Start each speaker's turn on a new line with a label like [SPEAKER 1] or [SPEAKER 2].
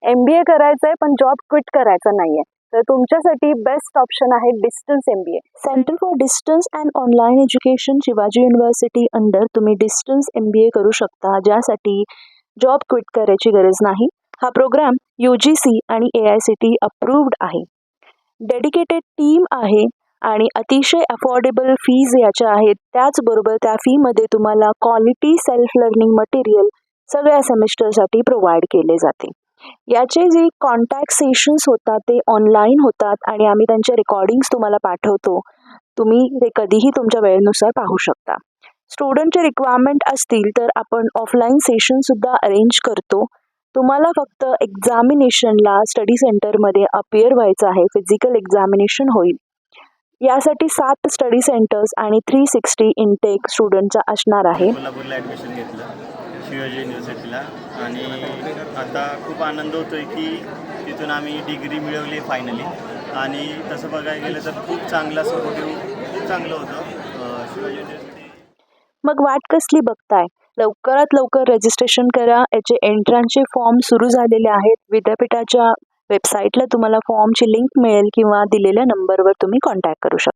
[SPEAKER 1] MBA करायचं आहे पण जॉब क्विट करायचा नाहीये, तर तुमच्यासाठी बेस्ट ऑप्शन आहे distance MBA.
[SPEAKER 2] Centre for distance and online education, Shivaji university under तुम्ही डिस्टन्स MBA करू शकता, ज्यासाठी जॉब क्विट करायची गरज नाही. हा प्रोग्राम UGC आणि AICTE अप्रूव्ड आहे. डेडिकेटेड टीम आहे आणि अतिशय अफोर्डेबल फीज याच्या आहेत. त्याचबरोबर त्या फीमध्ये तुम्हाला क्वालिटी सेल्फ लर्निंग मटेरियल सगळ्या सेमिस्टरसाठी प्रोव्हाइड केले जाते. याचे जे कॉन्टॅक्ट सेशन्स होतात ते ऑनलाईन होतात आणि आम्ही त्यांचे रेकॉर्डिंग्स तुम्हाला पाठवतो. तुम्ही ते कधीही तुमच्या वेळेनुसार पाहू शकता. स्टुडंटचे रिक्वायरमेंट असतील तर आपण ऑफलाईन सेशनसुद्धा अरेंज करतो. तुम्हाला फक्त एक्झामिनेशनला स्टडी सेंटरमध्ये अपियर व्हायचं आहे. फिजिकल एक्झामिनेशन होईल. यासाठी 7 स्टडी सेंटर्स आणि 360 इनटेक स्टुडंटचा असणार आहे.
[SPEAKER 3] कोल्हापूरला ॲडमिशन घेतलं शिवाजी युनिव्हर्सिटीला आणि आता खूप आनंद होतो आहे की तिथून आम्ही डिग्री मिळवली फायनली. आणि तसं बघायला गेलं तर खूप चांगला सपोर्टिव्ह खूप चांगलं होतं शिवाजी युनिव्हर्सिटी.
[SPEAKER 2] मग वाट कसली बघताय? लवकरात लवकर रजिस्ट्रेशन करा. याचे एंट्रान्सचे फॉर्म सुरू झालेले आहेत. विद्यापीठाच्या वेबसाईटला तुम्हाला फॉर्मची लिंक मिळेल किंवा दिलेल्या नंबरवर तुम्ही कॉन्टॅक्ट करू शकता.